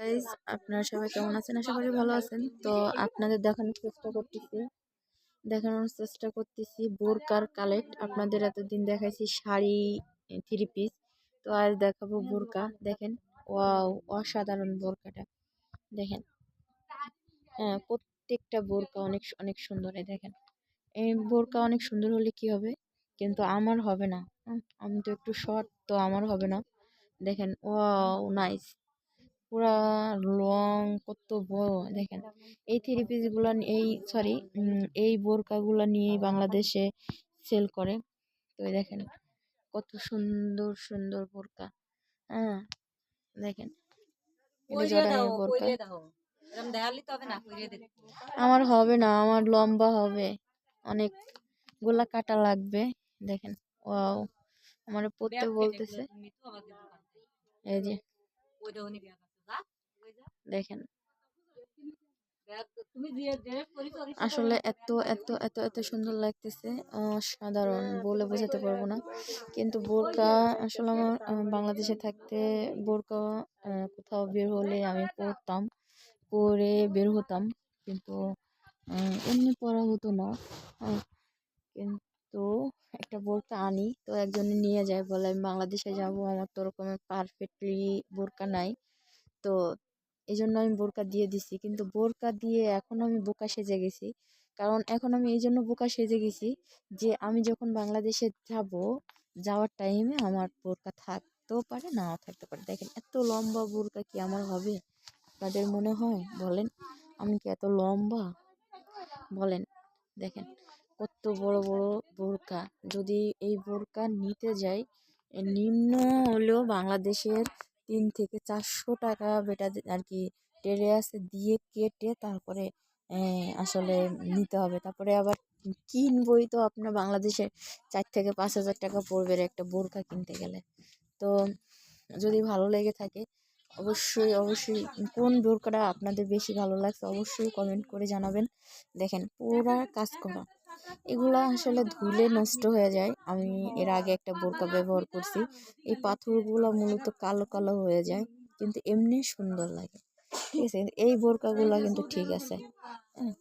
Guys, আপনারা সবাই কেমন আছেন? আশা করি ভালো আছেন। তো আপনাদের দেখানোর চেষ্টা করতেছি বোরকার কালেক্ট। আপনাদের এতদিন দেখাইছি শাড়ি, থ্রি পিস। তো আজ দেখাবো বোরকা। দেখেন, ওয়াও, অসাধারণ বোরকাটা। দেখেন, হ্যাঁ, প্রত্যেকটা বোরকা অনেক অনেক সুন্দর। এই দেখেন, এই বোরকা অনেক সুন্দর হলে কি হবে, কিন্তু আমার হবে না। আমি তো একটু শর্ট, তো আমার হবে না। দেখেন, ওয়াও, নাইস। পুরা লং, কত বড় দেখেন। এই থ্রি পিস গুলা এই বোরকা গুলা নিয়ে বাংলাদেশে সেল করে। তো এই দেখেন, কত সুন্দর সুন্দর বোরকা। হ্যাঁ, দেখেন, এটা জর্ডানের বোরকা। আমার হবে না, আমার লম্বা হবে, অনেক গুলা কাটা লাগবে। দেখেন, ওয়াও, আমার পড়তে বলতেছে। এই যে দেখেন, আসলে এত এত এত এত সুন্দর লাগতেছে, অসাধারণ, বলে বোঝাতে পারবো না। কিন্তু বোরকা আসলে আমার বাংলাদেশে থাকতে বোরকা কোথাও বের হলে আমি পরতাম, পরে বের হতাম। কিন্তু এমনি পরা হতো না। আহ, কিন্তু একটা বোরকা আনি, তো একজনে নিয়ে যায়, বলে আমি বাংলাদেশে যাব, আমার তো ওরকম পারফেক্টলি বোরকা নাই। তো এই জন্য আমি বোরকা দিয়ে দিছি, কিন্তু বোরকা দিয়ে এখন আমি বোকা সেজে গেছি। কারণ এখন আমি এই জন্য বোকা সেজে গেছি যে আমি যখন বাংলাদেশে যাব, যাওয়ার টাইমে আমার বোরকা থাকতেও পারে, নাও থাকতে পারে। দেখেন, এত লম্বা বোরকা কি আমার হবে? আপনাদের মনে হয়? বলেন, আমি কি এত লম্বা? বলেন, দেখেন, কত বড় বড় বোরকা। যদি এই বোরকা নিতে যাই, নিম্ন হলেও বাংলাদেশের 300 থেকে 400 টাকা বেটা আর কি টেরে আছে, দিয়ে কেটে তারপরে আসলে নিতে হবে। তারপরে আবার কিনবই, তো আপনার বাংলাদেশে 4 থেকে 5 হাজার টাকা পড়বে একটা বোরকা কিনতে গেলে। তো যদি ভালো লেগে থাকে, অবশ্যই অবশ্যই কোন বোরকাটা আপনাদের বেশি ভালো লাগছে অবশ্যই কমেন্ট করে জানাবেন। দেখেন, পুরা কাজ করা, এগুলা আসলে ধুলে নষ্ট হয়ে যায়। আমি এর আগে একটা বোরকা ব্যবহার করছি, এই পাথরগুলো মূলত কালো কালো হয়ে যায়, কিন্তু এমনি সুন্দর লাগে। ঠিক আছে, এই বোরকাগুলা কিন্তু ঠিক আছে। হ্যাঁ,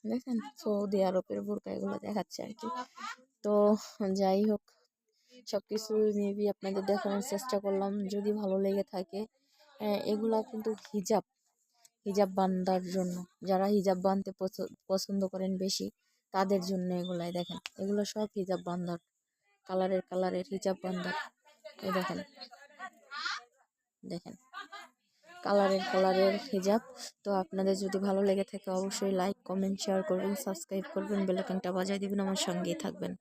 দেখেন, সৌদি আরবের বোরকা এগুলো দেখাচ্ছে আর কি। তো যাই হোক, সবকিছু মেবি আপনাদের দেখানোর চেষ্টা করলাম। যদি ভালো লেগে থাকে, এগুলা কিন্তু হিজাব, হিজাব বান্দার জন্য, যারা হিজাব বানতে পছন্দ করেন বেশি, তাদের জন্য এগুলাই। দেখেন, এগুলো সব হিজাব বান্দার, কালারের কালারের হিজাব বান্দার। এই দেখেন, দেখেন, কালারের কালারের হিজাব। তো আপনাদের যদি ভালো লেগে থাকে অবশ্যই লাইক কমেন্ট শেয়ার করবেন, সাবস্ক্রাইব করবেন, বেল আইকনটা বাজায় দিবেন, আমার সঙ্গেই থাকবেন।